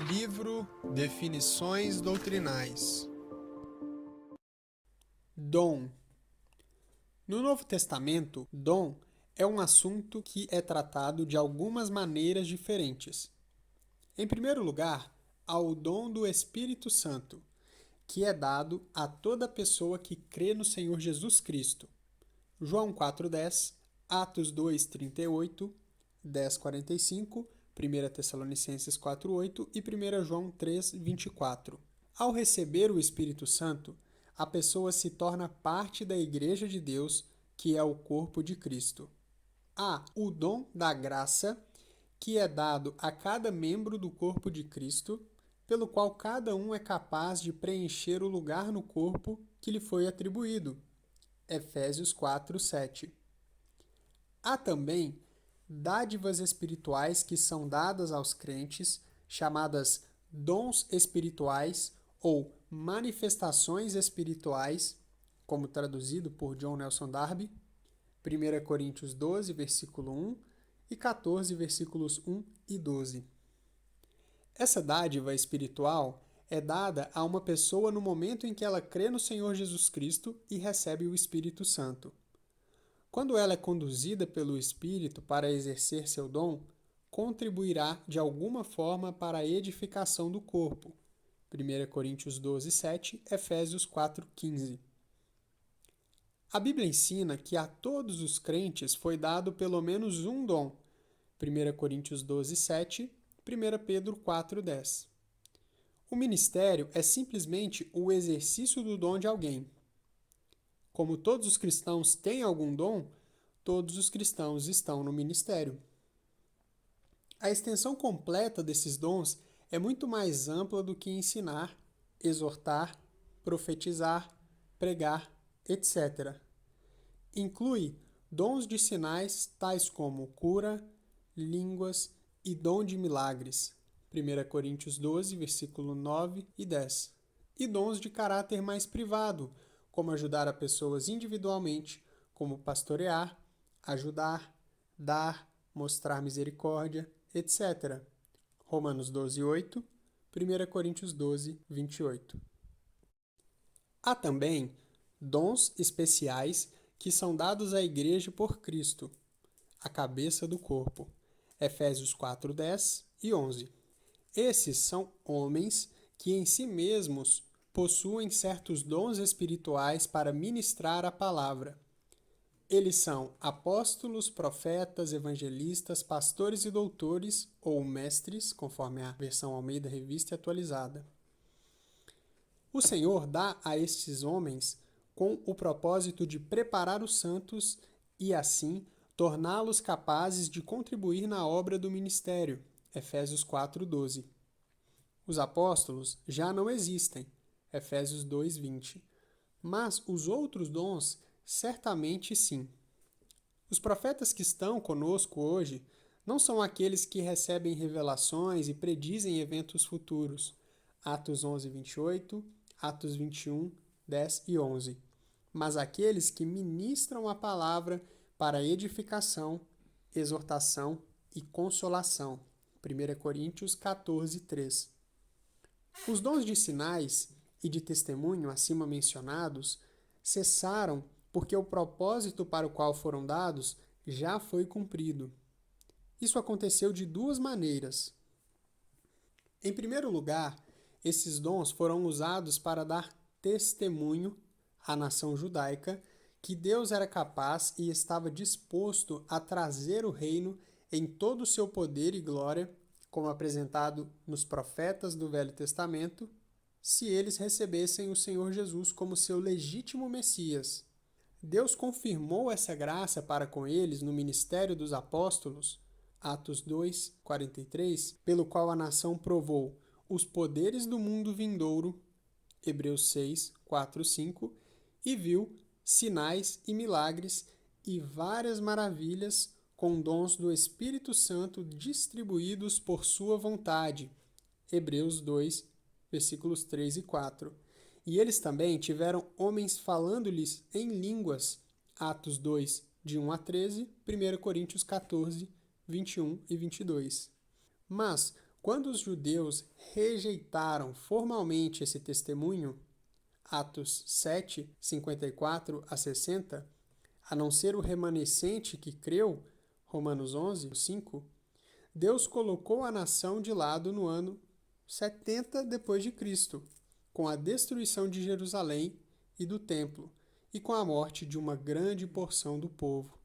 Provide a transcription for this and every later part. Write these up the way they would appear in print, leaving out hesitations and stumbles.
Livro Definições Doutrinais. Dom. No Novo Testamento, dom é um assunto que é tratado de algumas maneiras diferentes. Em primeiro lugar, há o dom do Espírito Santo, que é dado a toda pessoa que crê no Senhor Jesus Cristo. João 4,10, Atos 2,38, 10,45, 1 Tessalonicenses 4,8 e 1 João 3,24. Ao receber o Espírito Santo, a pessoa se torna parte da Igreja de Deus, que é o corpo de Cristo. Há o dom da graça, que é dado a cada membro do corpo de Cristo, pelo qual cada um é capaz de preencher o lugar no corpo que lhe foi atribuído. Efésios 4:7. Há também dádivas espirituais que são dadas aos crentes, chamadas dons espirituais ou manifestações espirituais, como traduzido por John Nelson Darby, 1 Coríntios 12, versículo 1 e 14, versículos 1 e 12. Essa dádiva espiritual é dada a uma pessoa no momento em que ela crê no Senhor Jesus Cristo e recebe o Espírito Santo. Quando ela é conduzida pelo Espírito para exercer seu dom, contribuirá de alguma forma para a edificação do corpo. 1 Coríntios 12, 7, Efésios 4, 15. A Bíblia ensina que a todos os crentes foi dado pelo menos um dom. 1 Coríntios 12, 7, 1 Pedro 4, 10. O ministério é simplesmente o exercício do dom de alguém. Como todos os cristãos têm algum dom, todos os cristãos estão no ministério. A extensão completa desses dons é muito mais ampla do que ensinar, exortar, profetizar, pregar, etc. Inclui dons de sinais tais como cura, línguas e dom de milagres, 1 Coríntios 12, versículo 9 e 10, e dons de caráter mais privado, como ajudar a pessoas individualmente, como pastorear, ajudar, dar, mostrar misericórdia, etc. Romanos 12, 8, 1 Coríntios 12, 28. Há também dons especiais que são dados à Igreja por Cristo, a cabeça do corpo. Efésios 4, 10 e 11. Esses são homens que em si mesmos possuem certos dons espirituais para ministrar a palavra. Eles são apóstolos, profetas, evangelistas, pastores e doutores, ou mestres, conforme a versão Almeida Revista e Atualizada. O Senhor dá a estes homens com o propósito de preparar os santos e, assim, torná-los capazes de contribuir na obra do ministério. Efésios 4:12. Os apóstolos já não existem. Efésios 2:20. Mas os outros dons, certamente sim. Os profetas que estão conosco hoje não são aqueles que recebem revelações e predizem eventos futuros. Atos 11:28, Atos 21, 10 e 11. Mas aqueles que ministram a palavra para edificação, exortação e consolação. 1 Coríntios 14, 3. Os dons de sinais e de testemunho acima mencionados cessaram porque o propósito para o qual foram dados já foi cumprido. Isso aconteceu de duas maneiras. Em primeiro lugar, esses dons foram usados para dar testemunho à nação judaica que Deus era capaz e estava disposto a trazer o reino em todo o seu poder e glória, como apresentado nos profetas do Velho Testamento, se eles recebessem o Senhor Jesus como seu legítimo Messias. Deus confirmou essa graça para com eles no ministério dos apóstolos, Atos 2, 43, pelo qual a nação provou os poderes do mundo vindouro, Hebreus 6, 4, 5, e viu sinais e milagres e várias maravilhas com dons do Espírito Santo distribuídos por sua vontade, Hebreus 2, versículos 3 e 4. E eles também tiveram homens falando-lhes em línguas, Atos 2, de 1 a 13, 1 Coríntios 14, 21 e 22. Mas, Quando os judeus rejeitaram formalmente esse testemunho, Atos 7, 54 a 60, a não ser o remanescente que creu, Romanos 11, 5, Deus colocou a nação de lado no ano 70 depois de Cristo, com a destruição de Jerusalém e do templo, e com a morte de uma grande porção do povo.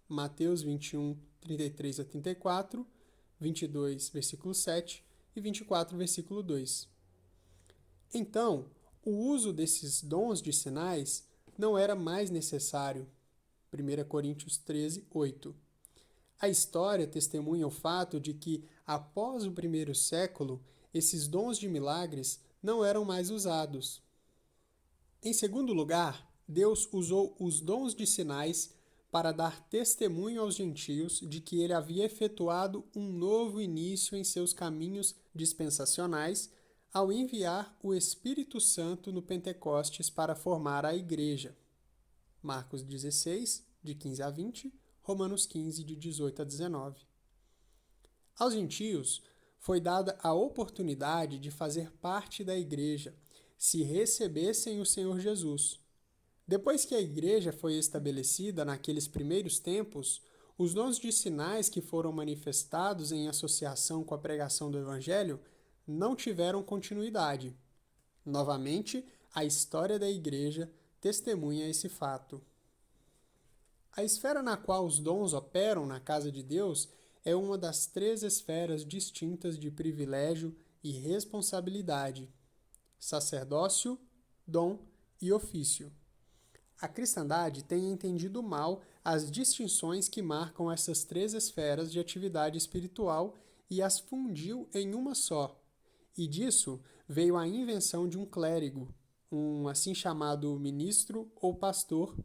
Mateus 21, 33 a 34, 22, versículo 7 e 24, versículo 2. Então, o uso desses dons de sinais não era mais necessário. 1 Coríntios 13, 8. A história testemunha o fato de que, após o primeiro século, esses dons de milagres não eram mais usados. Em segundo lugar, Deus usou os dons de sinais para dar testemunho aos gentios de que ele havia efetuado um novo início em seus caminhos dispensacionais ao enviar o Espírito Santo no Pentecostes para formar a Igreja. Marcos 16, de 15 a 20, Romanos 15, de 18 a 19. Aos gentios foi dada a oportunidade de fazer parte da Igreja, se recebessem o Senhor Jesus. Depois que a Igreja foi estabelecida naqueles primeiros tempos, os dons de sinais que foram manifestados em associação com a pregação do Evangelho não tiveram continuidade. Novamente, a história da Igreja testemunha esse fato. A esfera na qual os dons operam na casa de Deus é uma das 3 esferas distintas de privilégio e responsabilidade: sacerdócio, dom e ofício. A cristandade tem entendido mal as distinções que marcam essas 3 esferas de atividade espiritual e as fundiu em uma só. E disso veio a invenção de um clérigo, um assim chamado ministro ou pastor,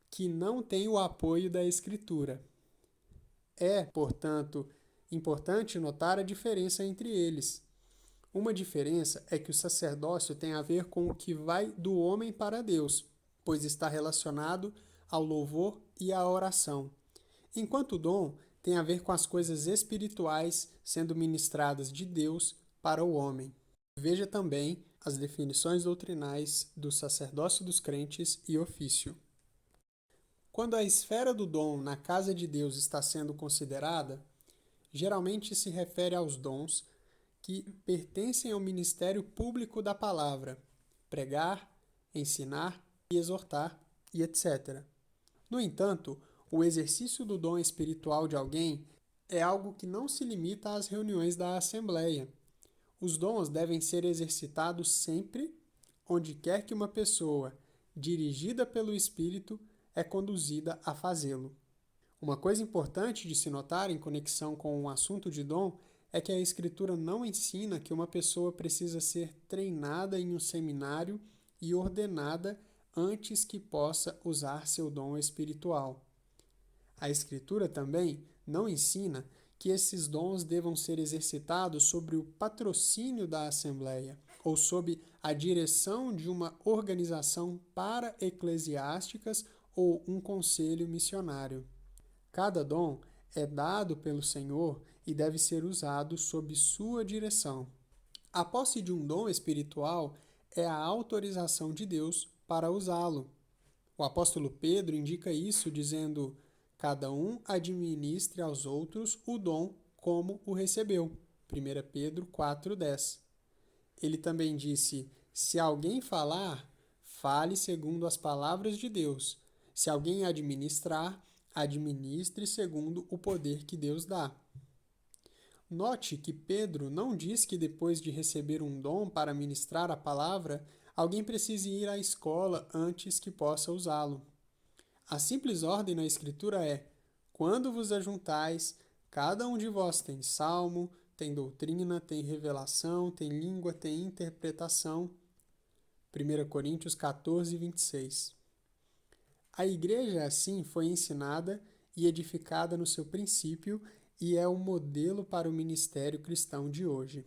que não tem o apoio da Escritura. É, portanto, importante notar a diferença entre eles. Uma diferença é que o sacerdócio tem a ver com o que vai do homem para Deus, pois está relacionado ao louvor e à oração, enquanto o dom tem a ver com as coisas espirituais sendo ministradas de Deus para o homem. Veja também as definições doutrinais do sacerdócio dos crentes e ofício. Quando a esfera do dom na casa de Deus está sendo considerada, geralmente se refere aos dons que pertencem ao ministério público da palavra, pregar, ensinar e exortar, e etc. No entanto, o exercício do dom espiritual de alguém é algo que não se limita às reuniões da Assembleia. Os dons devem ser exercitados sempre, onde quer que uma pessoa, dirigida pelo Espírito, é conduzida a fazê-lo. Uma coisa importante de se notar em conexão com o assunto de dom é que a Escritura não ensina que uma pessoa precisa ser treinada em um seminário e ordenada antes que possa usar seu dom espiritual. A Escritura também não ensina que esses dons devam ser exercitados sobre o patrocínio da Assembleia ou sob a direção de uma organização para-eclesiásticas ou um conselho missionário. Cada dom é dado pelo Senhor e deve ser usado sob sua direção. A posse de um dom espiritual é a autorização de Deus para usá-lo. O apóstolo Pedro indica isso dizendo: cada um administre aos outros o dom como o recebeu. 1 Pedro 4,10. Ele também disse: se alguém falar, fale segundo as palavras de Deus. Se alguém administrar, administre segundo o poder que Deus dá. Note que Pedro não diz que depois de receber um dom para ministrar a palavra, alguém precise ir à escola antes que possa usá-lo. A simples ordem na Escritura é: quando vos ajuntais, cada um de vós tem salmo, tem doutrina, tem revelação, tem língua, tem interpretação. 1 Coríntios 14, 26. A igreja, assim, foi ensinada e edificada no seu princípio e é o modelo para o ministério cristão de hoje.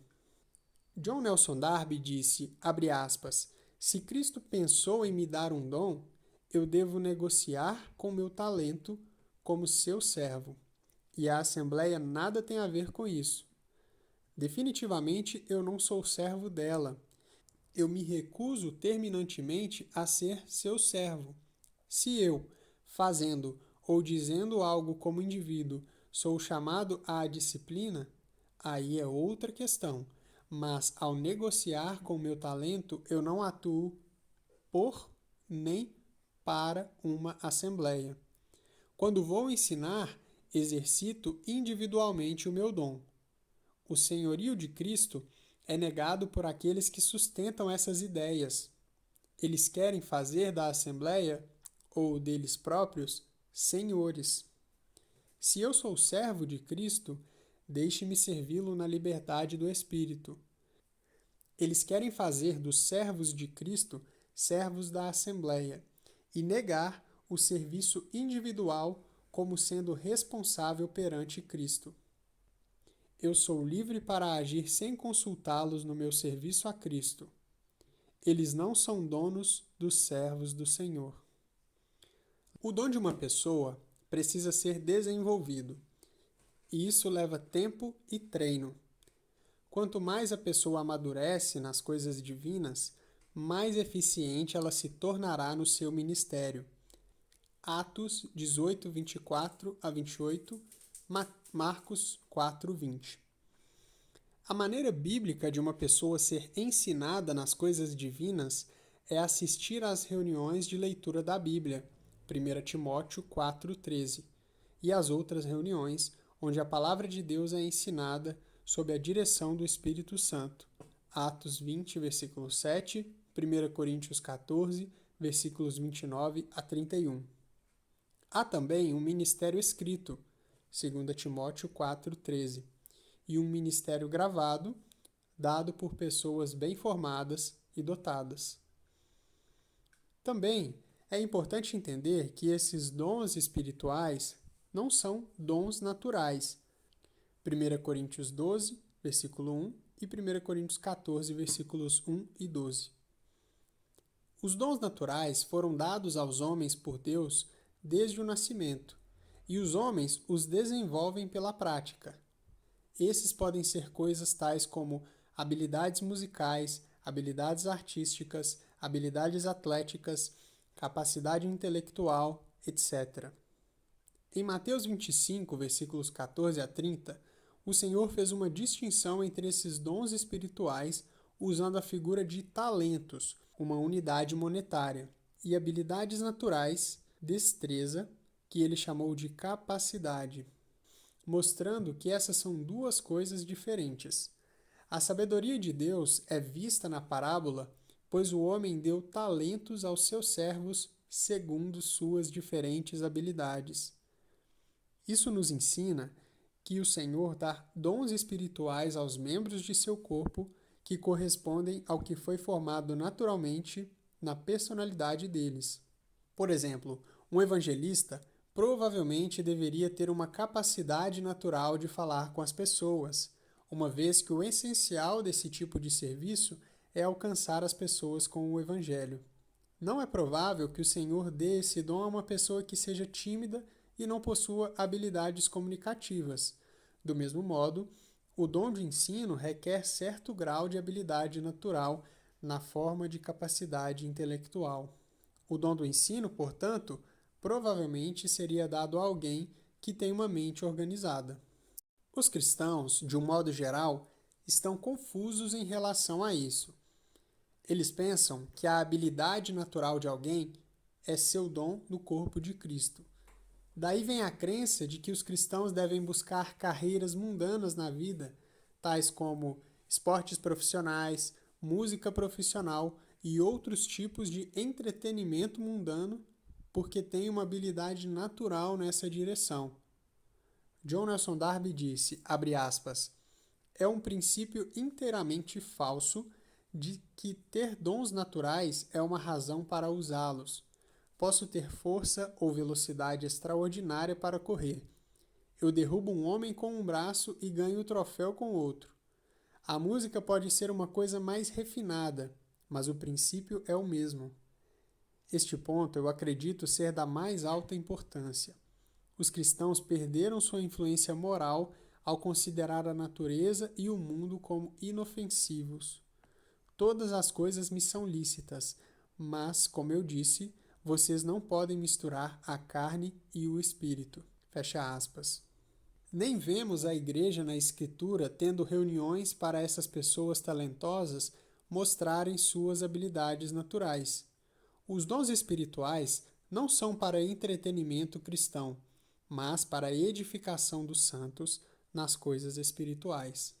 John Nelson Darby disse, abre aspas, se Cristo pensou em me dar um dom, eu devo negociar com meu talento como seu servo. E a Assembleia nada tem a ver com isso. Definitivamente eu não sou servo dela. Eu me recuso terminantemente a ser seu servo. Se eu, fazendo ou dizendo algo como indivíduo, sou chamado à disciplina, aí é outra questão. Mas ao negociar com meu talento, eu não atuo por nem para uma assembleia. Quando vou ensinar, exercito individualmente o meu dom. O senhorio de Cristo é negado por aqueles que sustentam essas ideias. Eles querem fazer da Assembleia, ou deles próprios, senhores. Se eu sou servo de Cristo, deixe-me servi-lo na liberdade do Espírito. Eles querem fazer dos servos de Cristo servos da Assembleia e negar o serviço individual como sendo responsável perante Cristo. Eu sou livre para agir sem consultá-los no meu serviço a Cristo. Eles não são donos dos servos do Senhor. O dom de uma pessoa precisa ser desenvolvido, e isso leva tempo e treino. Quanto mais a pessoa amadurece nas coisas divinas, mais eficiente ela se tornará no seu ministério. Atos 18, 24 a 28, Marcos 4, 20. A maneira bíblica de uma pessoa ser ensinada nas coisas divinas é assistir às reuniões de leitura da Bíblia, 1 Timóteo 4,13, e às outras reuniões onde a palavra de Deus é ensinada sob a direção do Espírito Santo, Atos 20, versículo 7, 1 Coríntios 14, versículos 29 a 31. Há também um ministério escrito, 2 Timóteo 4,13, e um ministério gravado, dado por pessoas bem formadas e dotadas. Também é importante entender que esses dons espirituais não são dons naturais. 1 Coríntios 12, versículo 1 e 1 Coríntios 14, versículos 1 e 12. Os dons naturais foram dados aos homens por Deus desde o nascimento, e os homens os desenvolvem pela prática. Esses podem ser coisas tais como habilidades musicais, habilidades artísticas, habilidades atléticas, capacidade intelectual, etc. Em Mateus 25, versículos 14 a 30, o Senhor fez uma distinção entre esses dons espirituais usando a figura de talentos, uma unidade monetária, e habilidades naturais, destreza, que ele chamou de capacidade, mostrando que essas são duas coisas diferentes. A sabedoria de Deus é vista na parábola, pois o homem deu talentos aos seus servos segundo suas diferentes habilidades. Isso nos ensina que o Senhor dá dons espirituais aos membros de seu corpo que correspondem ao que foi formado naturalmente na personalidade deles. Por exemplo, um evangelista provavelmente deveria ter uma capacidade natural de falar com as pessoas, uma vez que o essencial desse tipo de serviço é alcançar as pessoas com o Evangelho. Não é provável que o Senhor dê esse dom a uma pessoa que seja tímida e não possua habilidades comunicativas. Do mesmo modo, o dom de ensino requer certo grau de habilidade natural na forma de capacidade intelectual. O dom do ensino, portanto, provavelmente seria dado a alguém que tem uma mente organizada. Os cristãos, de um modo geral, estão confusos em relação a isso. Eles pensam que a habilidade natural de alguém é seu dom no corpo de Cristo. Daí vem a crença de que os cristãos devem buscar carreiras mundanas na vida, tais como esportes profissionais, música profissional e outros tipos de entretenimento mundano, porque têm uma habilidade natural nessa direção. John Nelson Darby disse, abre aspas, é um princípio inteiramente falso de que ter dons naturais é uma razão para usá-los. Posso ter força ou velocidade extraordinária para correr. Eu derrubo um homem com um braço e ganho o troféu com outro. A música pode ser uma coisa mais refinada, mas o princípio é o mesmo. Este ponto eu acredito ser da mais alta importância. Os cristãos perderam sua influência moral ao considerar a natureza e o mundo como inofensivos. Todas as coisas me são lícitas, mas, como eu disse, vocês não podem misturar a carne e o espírito. Fecha aspas. Nem vemos a igreja na Escritura tendo reuniões para essas pessoas talentosas mostrarem suas habilidades naturais. Os dons espirituais não são para entretenimento cristão, mas para a edificação dos santos nas coisas espirituais.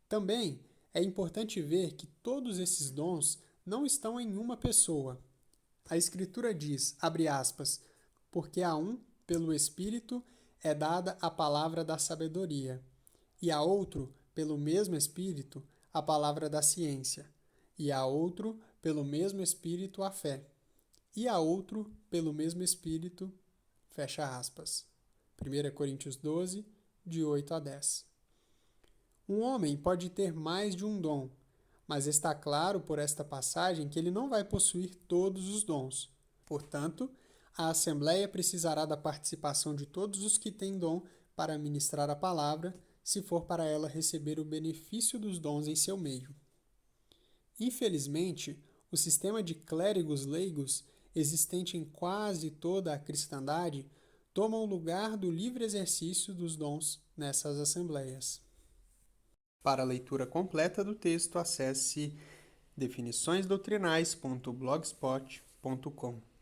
Também é importante ver que todos esses dons não estão em uma pessoa. A Escritura diz, abre aspas, porque a um, pelo Espírito, é dada a palavra da sabedoria, e a outro, pelo mesmo Espírito, a palavra da ciência, e a outro, pelo mesmo Espírito, a fé, e a outro, pelo mesmo Espírito, fecha aspas. 1 Coríntios 12, de 8 a 10. Um homem pode ter mais de um dom, mas está claro por esta passagem que ele não vai possuir todos os dons. Portanto, a Assembleia precisará da participação de todos os que têm dom para ministrar a palavra, se for para ela receber o benefício dos dons em seu meio. Infelizmente, o sistema de clérigos leigos, existente em quase toda a cristandade, toma o lugar do livre exercício dos dons nessas assembleias. Para a leitura completa do texto, acesse definiçõesdoutrinais.blogspot.com.